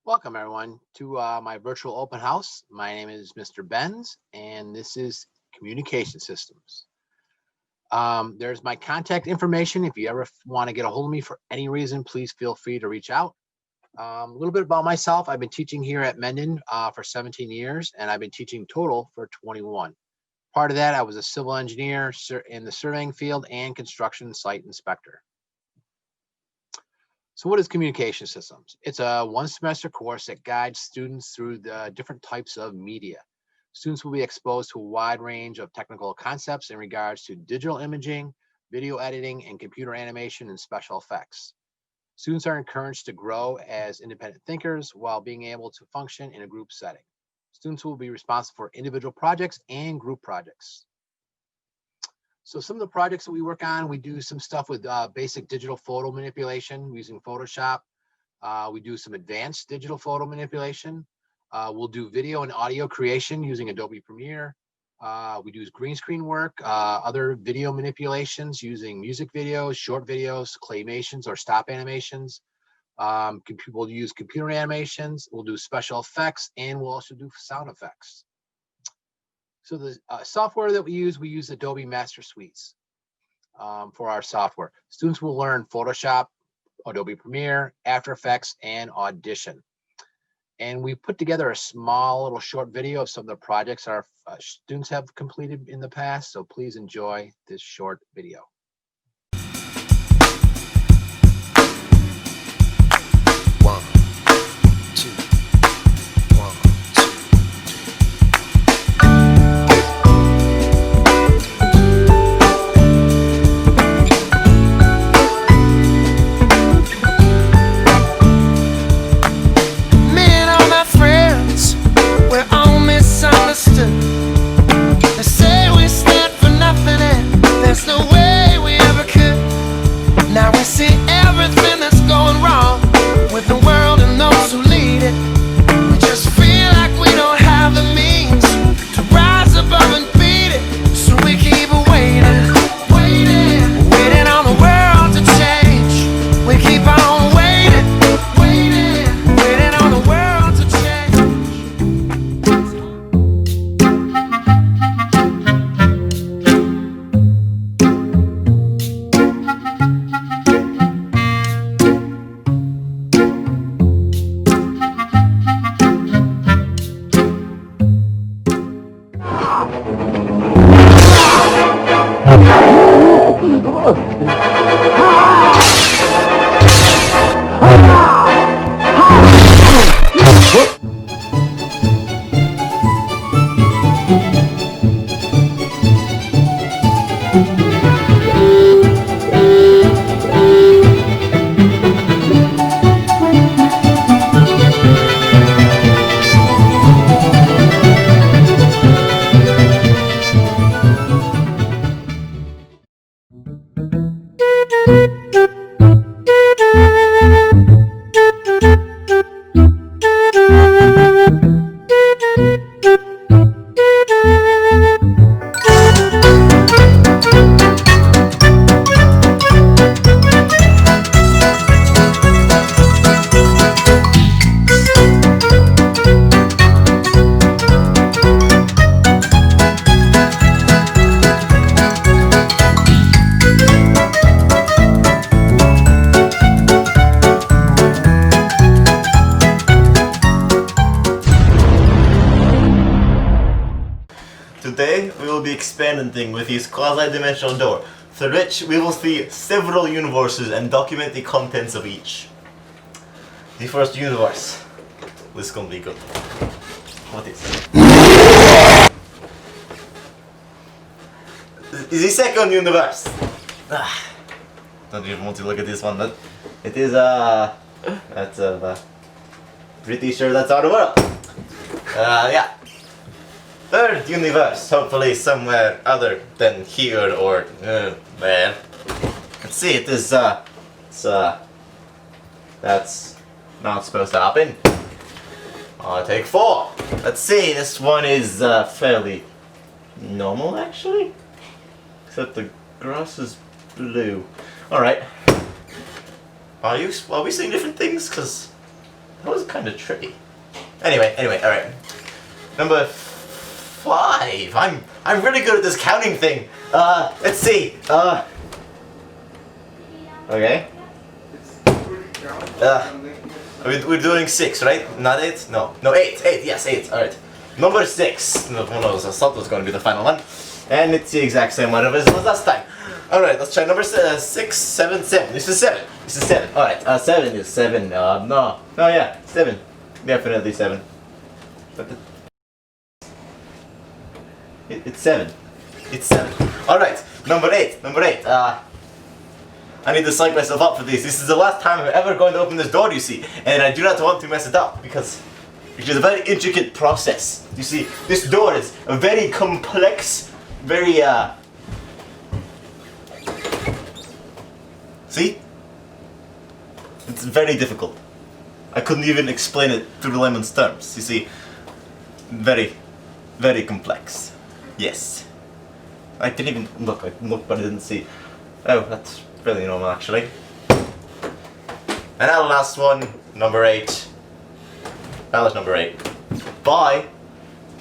Welcome, everyone, to my virtual open house. My name is Mr. Benz, and this is Communication Systems. There's my contact information. If you ever want to get a hold of me for any reason, please feel free to reach out. A little bit about myself. I've been teaching here at Mendon for 17 years, and I've been teaching total for 21. Part of that, I was a civil engineer in the surveying field and construction site inspector. So what is communication systems? It's a one semester course that guides students through the different types of media. Students will be exposed to a wide range of technical concepts in regards to digital imaging, video editing, and computer animation and special effects. Students are encouraged to grow as independent thinkers while being able to function in a group setting. Students will be responsible for individual projects and group projects. So some of the projects that we work on, we do some stuff with basic digital photo manipulation using Photoshop. We do some advanced digital photo manipulation. We'll do video and audio creation using Adobe Premiere. We do green screen work, other video manipulations using music videos, short videos, claymations or stop animations. We'll use computer animations. We'll do special effects, and we'll also do sound effects. So the software that we use Adobe Master Suites for our software. Students will learn Photoshop, Adobe Premiere, After Effects, and Audition. And we put together a small little short video of some of the projects our students have completed in the past. So please enjoy this short video. Today, we will be experimenting with this quasi-dimensional door, through which we will see several universes and document the contents of each. The first universe. This is gonna be good. What is it? The second universe. Don't even want to look at this one, but it is pretty sure that's our world. Yeah. Third universe, hopefully somewhere other than here or there. Let's see, it is that's not supposed to happen. Take 4. Let's see, this one is fairly normal actually, except the grass is blue. All right. Are we seeing different things? Cause That was kind of tricky. Anyway, all right. Number 5. I'm really good at this counting thing. Let's see. Okay. We're doing 6, right? Not 8? No, 8. 8. Yes, 8. All right. Number 6. No, who knows? I thought it was going to be the final one, and it's the exact same one as last time. All right, let's try number 6, 7, 7. This is 7. This is 7. All right. 7 is 7. No, yeah, 7. Definitely 7. But it's 7. It's 7. All right. Number 8. Number 8. I need to psych myself up for this. This is the last time I'm ever going to open this door, you see, and I do not want to mess it up because it is a very intricate process. You see, this door is a very complex, very See? It's very difficult. I couldn't even explain it through the layman's terms. You see, very, very complex. Yes. I didn't even look. I looked, but I didn't see. Oh, that's really normal, actually. And now the last one, number 8. That was number 8. Bye.